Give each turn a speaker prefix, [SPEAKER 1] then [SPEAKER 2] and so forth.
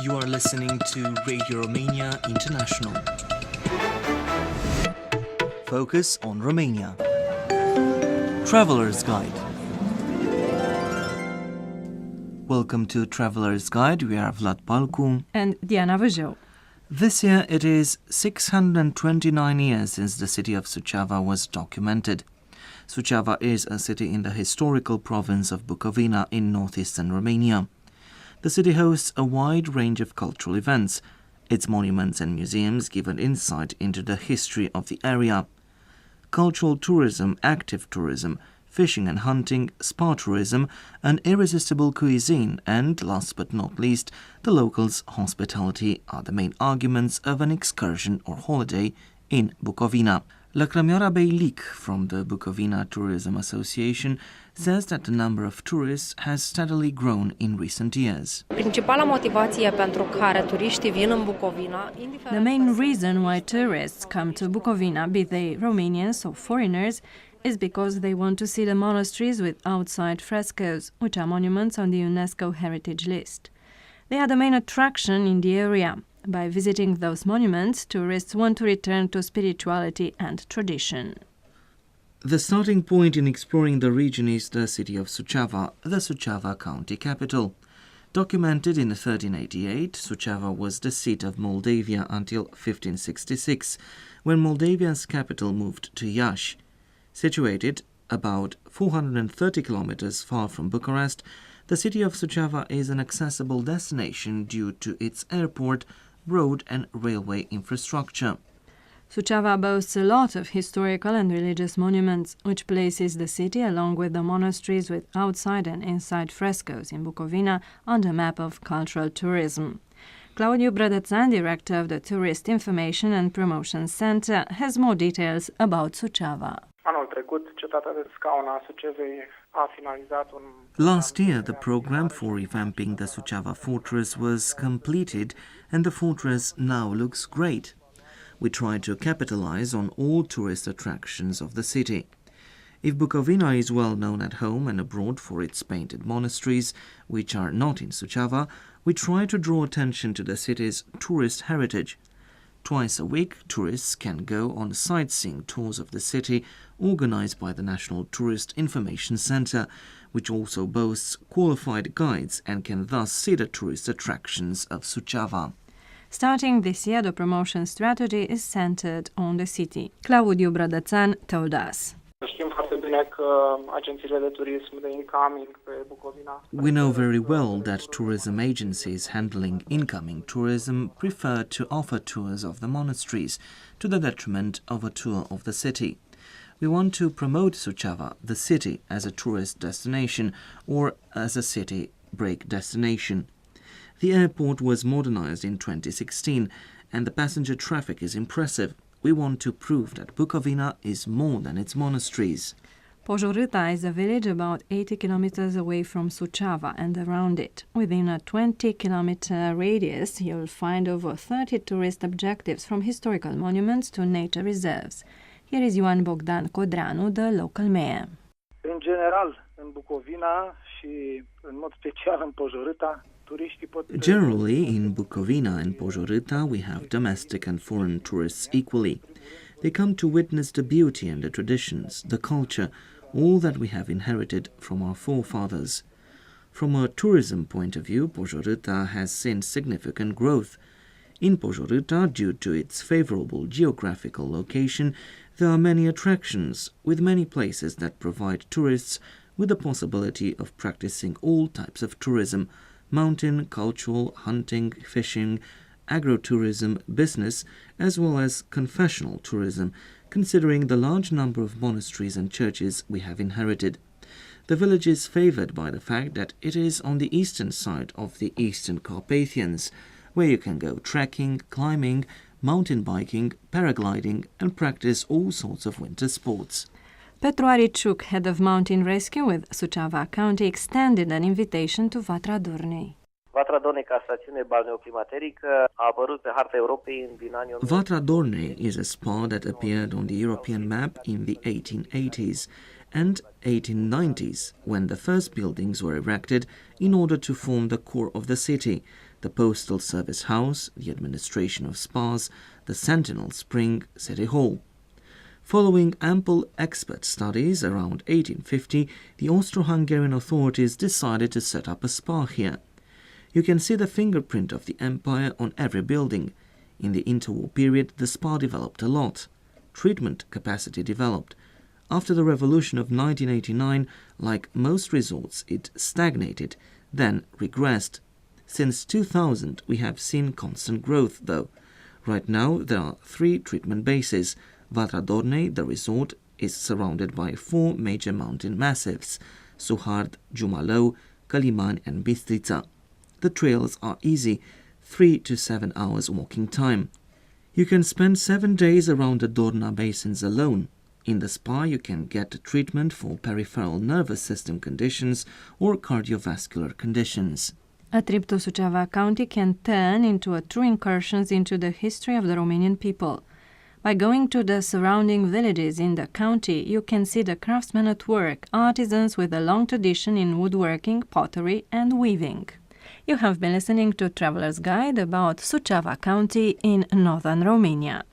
[SPEAKER 1] You are listening to Radio Romania International. Focus on Romania. Traveler's Guide. Welcome to Traveler's Guide. We are Vlad Palcu
[SPEAKER 2] and Diana Vijeu.
[SPEAKER 1] This year it is 629 years since the city of Suceava was documented. Suceava is a city in the historical province of Bucovina in northeastern Romania. The city hosts a wide range of cultural events. Its monuments and museums give an insight into the history of the area. Cultural tourism, active tourism, fishing and hunting, spa tourism, an irresistible cuisine, and, last but not least, the locals' hospitality are the main arguments of an excursion or holiday in Bucovina. Lăcrămioara Beilic from the Bucovina Tourism Association says that the number of tourists has steadily grown in recent years.
[SPEAKER 2] The main reason why tourists come to Bucovina, be they Romanians or foreigners, is because they want to see the monasteries with outside frescoes, which are monuments on the UNESCO heritage list. They are the main attraction in the area. By visiting those monuments, tourists want to return to spirituality and tradition.
[SPEAKER 1] The starting point in exploring the region is the city of Suceava, the Suceava county capital. Documented in 1388, Suceava was the seat of Moldavia until 1566, when Moldavia's capital moved to Iași. Situated about 430 kilometers far from Bucharest, the city of Suceava is an accessible destination due to its airport, road and railway infrastructure.
[SPEAKER 2] Suceava boasts a lot of historical and religious monuments, which places the city along with the monasteries with outside and inside frescoes in Bucovina on the map of cultural tourism. Claudiu Brădățan, director of the Tourist Information and Promotion Center, has more details about Suceava.
[SPEAKER 1] Last year, the program for revamping the Suceava fortress was completed and the fortress now looks great. We try to capitalize on all tourist attractions of the city. If Bucovina is well known at home and abroad for its painted monasteries, which are not in Suceava, we try to draw attention to the city's tourist heritage. Twice a week, tourists can go on sightseeing tours of the city organized by the National Tourist Information Center, which also boasts qualified guides and can thus see the tourist attractions of Suceava.
[SPEAKER 2] Starting this year, the promotion strategy is centered on the city. Claudiu Brădățan told us.
[SPEAKER 1] We know very well that tourism agencies handling incoming tourism prefer to offer tours of the monasteries to the detriment of a tour of the city. We want to promote Suceava, the city, as a tourist destination or as a city break destination. The airport was modernized in 2016 and the passenger traffic is impressive. We want to prove that Bucovina is more than its monasteries.
[SPEAKER 2] Pojorâta is a village about 80 kilometers away from Suceava and around it. Within a 20-kilometer radius, you'll find over 30 tourist objectives from historical monuments to nature reserves. Here is Ioan Bogdan Codreanu, the local mayor.
[SPEAKER 3] În general, în Bucovina și în mod special în Pojorâta,
[SPEAKER 1] generally, in Bucovina and Pojorâta, we have domestic and foreign tourists equally. They come to witness the beauty and the traditions, the culture, all that we have inherited from our forefathers. From a tourism point of view, Pojorâta has seen significant growth. In Pojorâta, due to its favorable geographical location, there are many attractions, with many places that provide tourists with the possibility of practicing all types of tourism: mountain, cultural, hunting, fishing, agrotourism, business, as well as confessional tourism, considering the large number of monasteries and churches we have inherited. The village is favored by the fact that it is on the eastern side of the Eastern Carpathians, where you can go trekking, climbing, mountain biking, paragliding, and practice all sorts of winter sports.
[SPEAKER 2] Petru Ariciuc, head of mountain rescue with Suceava County, extended an invitation to Vatra Dornei.
[SPEAKER 1] Vatra Dornei is a spa that appeared on the European map in the 1880s and 1890s, when the first buildings were erected in order to form the core of the city: the Postal Service House, the administration of spas, the Sentinel Spring, City Hall. Following ample expert studies, around 1850, the Austro-Hungarian authorities decided to set up a spa here. You can see the fingerprint of the empire on every building. In the interwar period, the spa developed a lot. Treatment capacity developed. After the revolution of 1989, like most resorts, it stagnated, then regressed. Since 2000, we have seen constant growth, though. Right now, there are 3 treatment bases. Vatra Dornei, the resort, is surrounded by 4 major mountain massifs: Suhard, Jumalou, Kaliman and Bistrița. The trails are easy, 3 to 7 hours walking time. You can spend 7 days around the Dorna basins alone. In the spa, you can get treatment for peripheral nervous system conditions or cardiovascular conditions.
[SPEAKER 2] A trip to Suceava County can turn into a true incursion into the history of the Romanian people. By going to the surrounding villages in the county, you can see the craftsmen at work, artisans with a long tradition in woodworking, pottery and weaving. You have been listening to Traveler's Guide about Suceava County in northern Romania.